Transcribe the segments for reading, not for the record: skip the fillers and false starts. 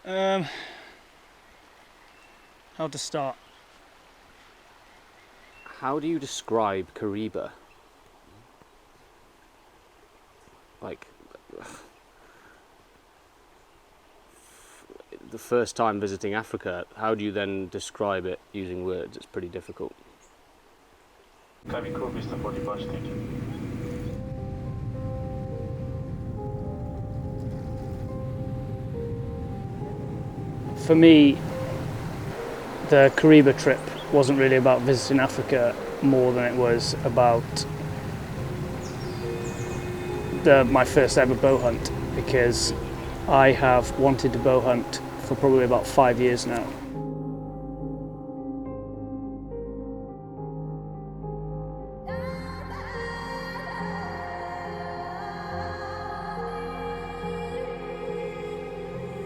How to start? How do you describe Kariba? Like, the first time visiting Africa, how do you then describe it using words? It's pretty difficult. For me, the Kariba trip wasn't really about visiting Africa more than it was about my first ever bow hunt, because I have wanted to bow hunt for probably about 5 years now.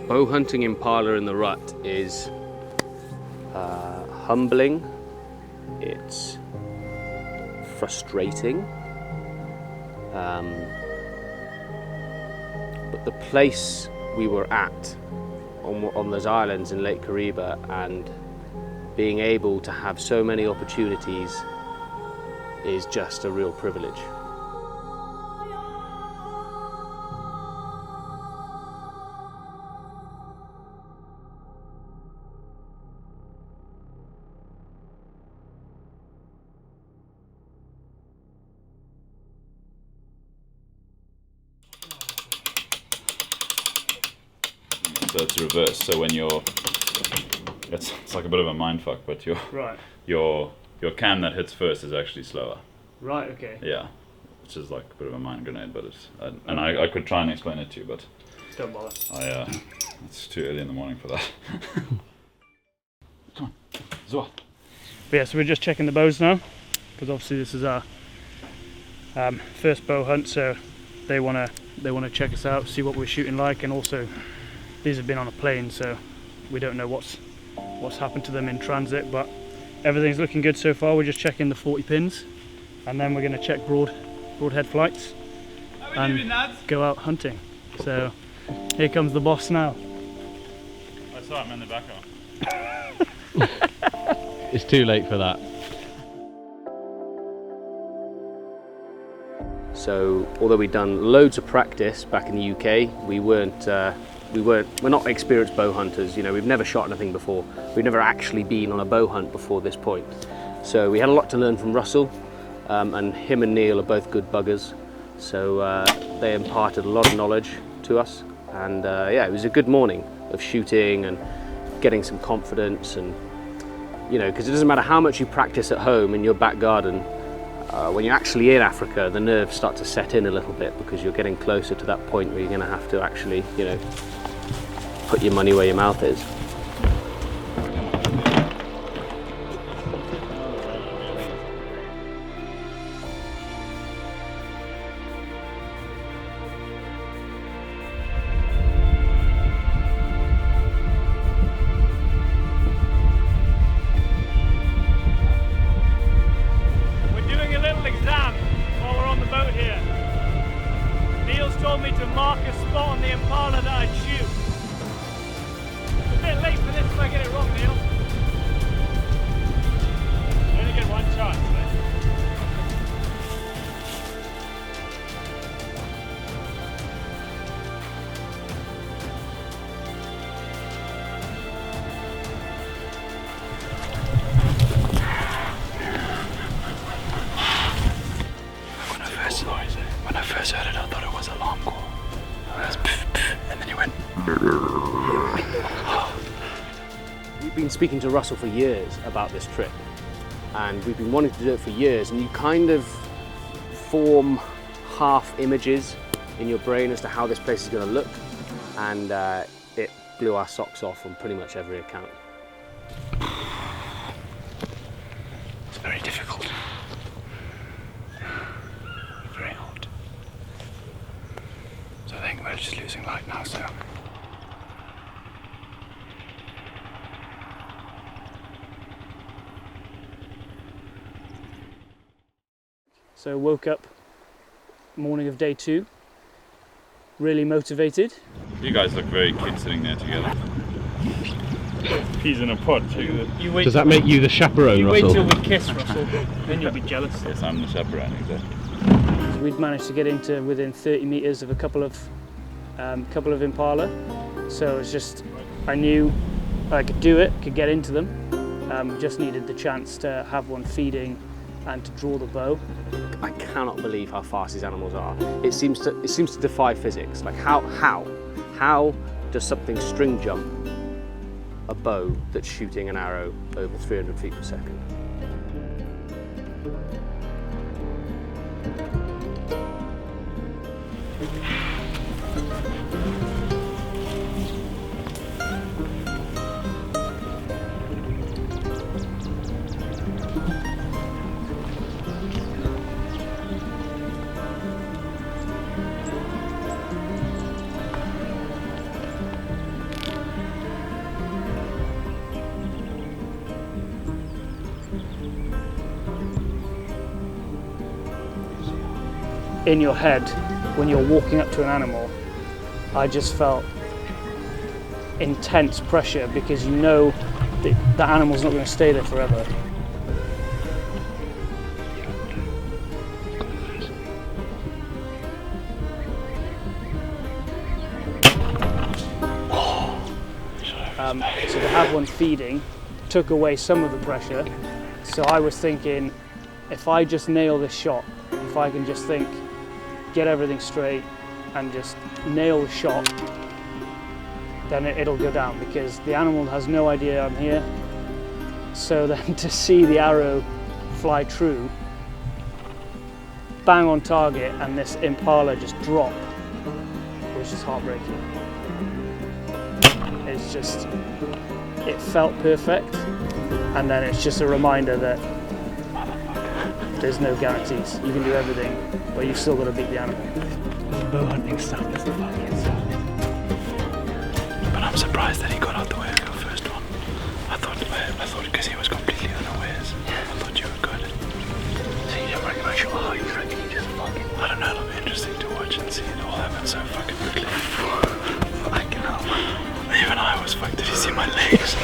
Bow hunting Impala in the rut is humbling, it's frustrating, but the place we were at on those islands in Lake Kariba, and being able to have so many opportunities, is just a real privilege. So it's reversed. So when it's like a bit of a mindfuck, but your cam that hits first is actually slower. Right. Okay. Yeah, which is like a bit of a mind grenade, but it's and I could try and explain it to you, but Don't bother. it's too early in the morning for that. Come on, Zoa. But yeah, so we're just checking the bows now, because obviously this is our first bow hunt, so they wanna check us out, see what we're shooting like, and also these have been on a plane, so we don't know what's happened to them in transit, but everything's looking good so far. We're just checking the 40 pins, and then we're going to check broadhead flights and go out hunting. So here comes the boss now. I saw him in the background. It's too late for that. So, although we'd done loads of practice back in the UK, we're not experienced bow hunters. You know, we've never shot anything before. We've never actually been on a bow hunt before this point. So we had a lot to learn from Russell, and him and Neil are both good buggers. So they imparted a lot of knowledge to us, and yeah, it was a good morning of shooting and getting some confidence, and you know, because it doesn't matter how much you practice at home in your back garden. When you're actually in Africa, the nerves start to set in a little bit, because you're getting closer to that point where you're going to have to actually, you know, put your money where your mouth is. We're doing a little exam while we're on the boat here. Neil's told me to mark a spot on the Impala that I'd shoot. It's a bit late for this if I get it wrong, Neil. You only get one chance, right? When I first heard it, I thought it was an alarm call. And then he went. We've been speaking to Russell for years about this trip, and we've been wanting to do it for years, and you kind of form half images in your brain as to how this place is going to look, and it blew our socks off on pretty much every account. It's very difficult. Very hot. So I think we're just losing light now, so. So woke up, morning of day 2, really motivated. You guys look very cute sitting there together. Peas in a pod. Check it. You wait. Does that make you the chaperone, You Russell? wait till we kiss, Russell. Then you'll be jealous. Yes, I'm the chaperone, exactly. We'd managed to get into within 30 meters of a couple of Impala, so it's just I knew I could do it, could get into them. Just needed the chance to have one feeding and to draw the bow. I cannot believe how fast these animals are. It seems to defy physics. Like how does something string jump a bow that's shooting an arrow over 300 feet per second? In your head, when you're walking up to an animal, I just felt intense pressure because you know that the animal's not going to stay there forever. So to have one feeding took away some of the pressure. So I was thinking, if I just nail this shot, if I can just think, get everything straight and just nail the shot, then it'll go down because the animal has no idea I'm here. So then to see the arrow fly true, bang on target, and this Impala just drop was just heartbreaking. It's just, it felt perfect, and then it's just a reminder that there's no guarantees. You can do everything, but you've still got to beat the animal. Bow hunting stuff is the fucking stuff. But I'm surprised that he got out the way of your first one. I thought because he was completely unawares. I thought you were good. So you didn't recognize your heart, you reckon you just fucking... I don't know, it'll be interesting to watch and see it all happen so fucking quickly. Fucking hell. Even I was fucked. Did you see my legs?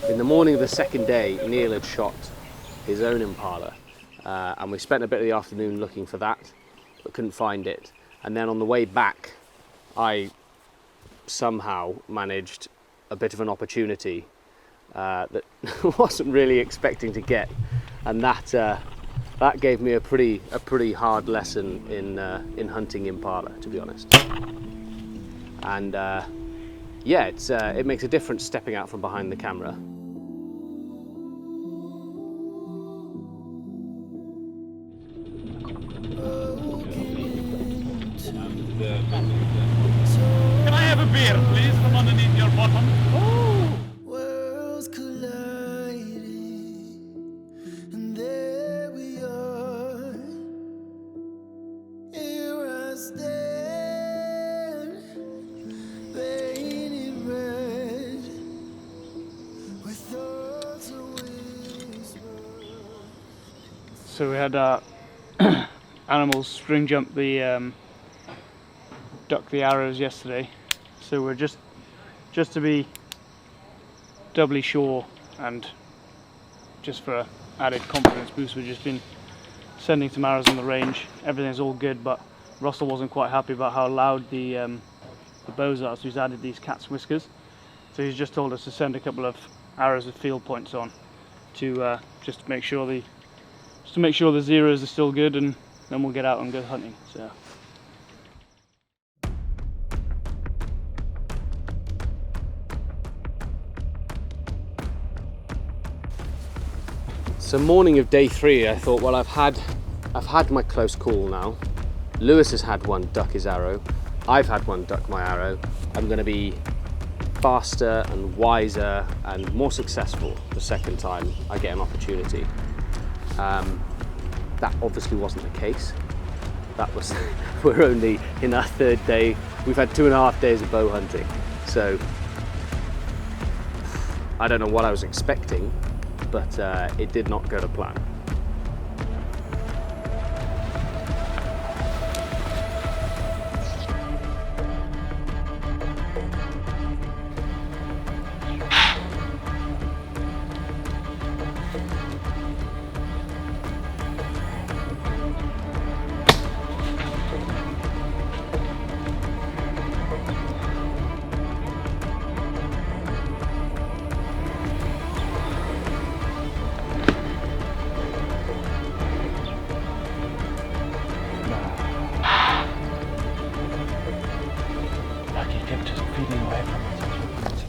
In the morning of the second day, Neil had shot his own Impala, and we spent a bit of the afternoon looking for that, but couldn't find it. And then on the way back, I somehow managed a bit of an opportunity that I wasn't really expecting to get, and that gave me a pretty hard lesson in hunting Impala, to be honest. And yeah, it makes a difference stepping out from behind the camera. Can I have a beer, please, from underneath your bottom? Worlds colliding, and there we are. Here I stand, painted red, with thoughts of whisper. So we had animals string jump the duck the arrows yesterday, so we're just to be doubly sure and just for added confidence boost, we've just been sending some arrows on the range. Everything's all good, but Russell wasn't quite happy about how loud the bows are, so he's added these cat's whiskers. So he's just told us to send a couple of arrows with field points on to just to make sure the zeros are still good, and then we'll get out and go hunting. So. So morning of day 3, I thought, well, I've had my close call now. Lewis has had one duck his arrow. I've had one duck my arrow. I'm going to be faster and wiser and more successful the second time I get an opportunity. That obviously wasn't the case. that was, we're only in our 3rd day. We've had 2.5 days of bow hunting. So I don't know what I was expecting, but it did not go to plan.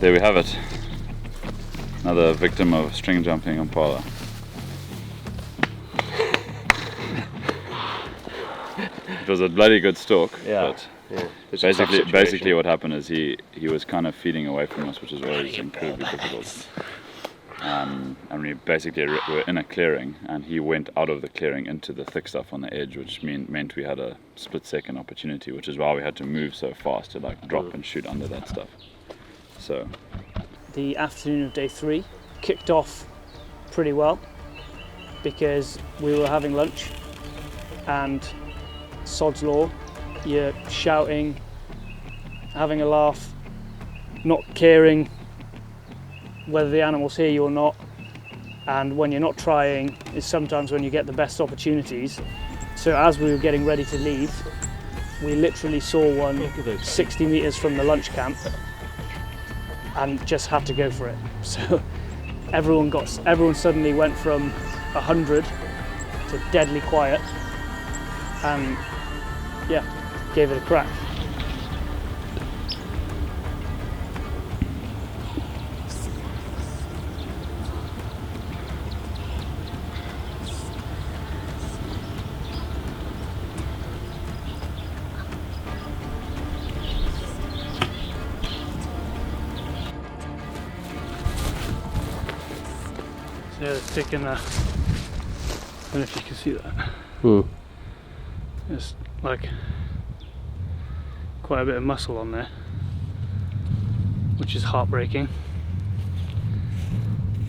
There we have it. Another victim of string jumping Impala. It was a bloody good stalk, but basically what happened is he was kind of feeding away from us, which is always incredibly difficult. And we basically were in a clearing, and he went out of the clearing into the thick stuff on the edge, which meant we had a split-second opportunity, which is why we had to move so fast to like drop and shoot under that stuff. So the afternoon of day 3 kicked off pretty well because we were having lunch, and sod's law, you're shouting, having a laugh, not caring whether the animals hear you or not, and when you're not trying is sometimes when you get the best opportunities. So as we were getting ready to leave, we literally saw one 60 meters from the lunch camp and just had to go for it. So everyone suddenly went from 100 to deadly quiet, and yeah, gave it a crack. Yeah, it's taken I don't know if you can see that. It's like quite a bit of muscle on there, which is heartbreaking.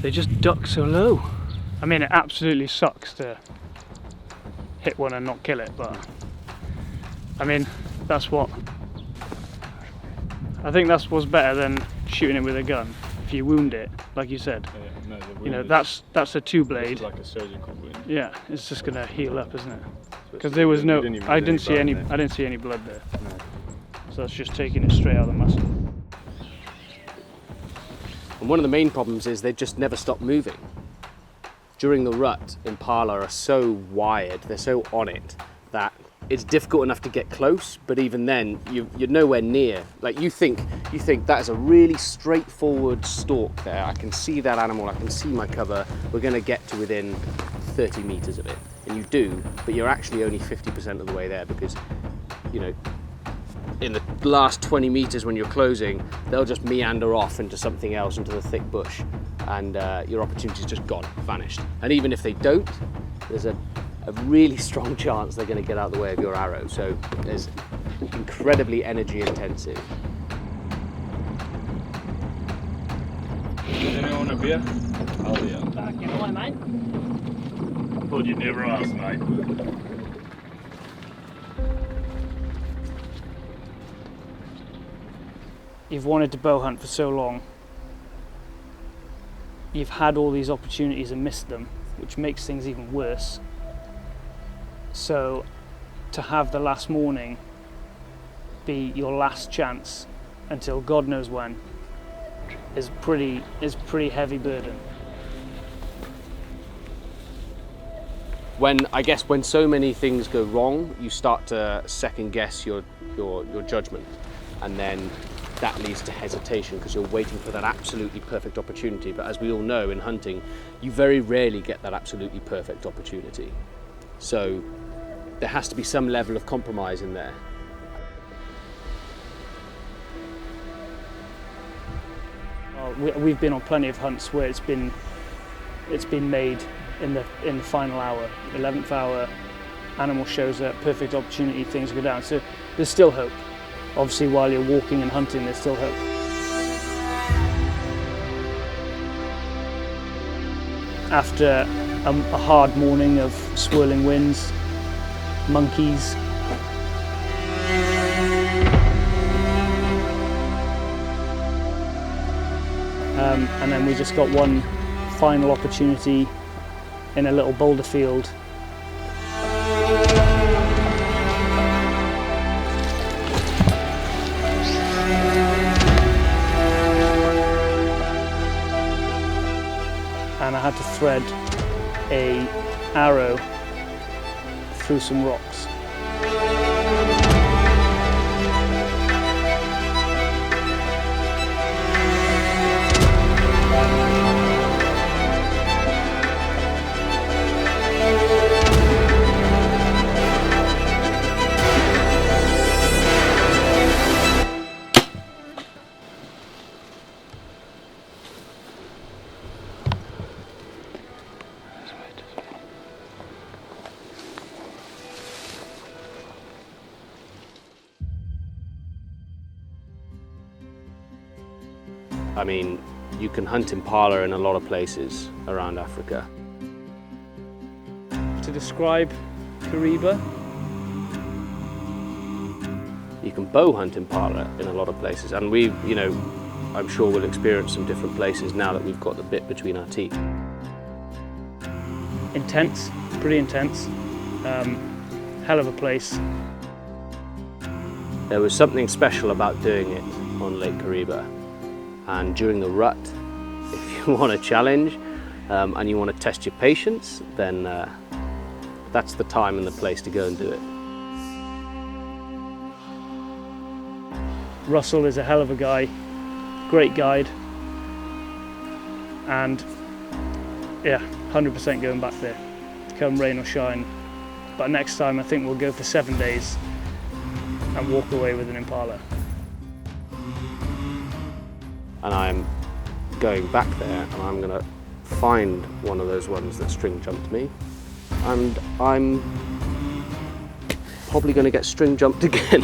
They just duck so low. I mean, it absolutely sucks to hit one and not kill it, but I mean, I think that's what's better than shooting it with a gun. If you wound it, like you said, you know, that's a 2-blade. It's like a surgical wound. Yeah, it's just gonna heal up, isn't it? Because there was no, I didn't see any blood there. No. So that's just taking it straight out of the muscle. And one of the main problems is they just never stop moving. During the rut, Impala are so wired, they're so on it, that it's difficult enough to get close, but even then, you're nowhere near. Like you think that is a really straightforward stalk there. I can see that animal, I can see my cover. We're gonna get to within 30 meters of it. And you do, but you're actually only 50% of the way there, because, you know, in the last 20 meters when you're closing, they'll just meander off into something else, into the thick bush, and your opportunity's just gone, vanished. And even if they don't, there's a really strong chance they're going to get out of the way of your arrow. So it's incredibly energy intensive. Anyone want a beer? Oh yeah. Back in away, mate. Thought you'd never ask, mate. You've wanted to bow hunt for so long. You've had all these opportunities and missed them, which makes things even worse. So to have the last morning be your last chance until God knows when is pretty heavy burden. When so many things go wrong, you start to second guess your judgment, and then that leads to hesitation because you're waiting for that absolutely perfect opportunity. But as we all know, in hunting, you very rarely get that absolutely perfect opportunity. So there has to be some level of compromise in there. We've been on plenty of hunts where it's been made in the final hour, 11th hour, animal shows a perfect opportunity, things go down. So there's still hope. Obviously, while you're walking and hunting, there's still hope. After a hard morning of swirling winds, monkeys, and then we just got one final opportunity in a little boulder field. And I had to thread an arrow through some rocks. I mean, you can hunt impala in a lot of places around Africa. To describe Kariba, You can bow hunt impala in a lot of places, and we, you know, I'm sure we'll experience some different places now that we've got the bit between our teeth. intense, pretty intense, hell of a place. There was something special about doing it on Lake Kariba, and during the rut, if you want a challenge and you want to test your patience, then that's the time and the place to go and do it. Russell is a hell of a guy, great guide, and yeah, 100% going back there, come rain or shine. But next time I think we'll go for 7 days and walk away with an impala. And I'm going back there and I'm going to find one of those ones that string jumped me, and I'm probably going to get string jumped again.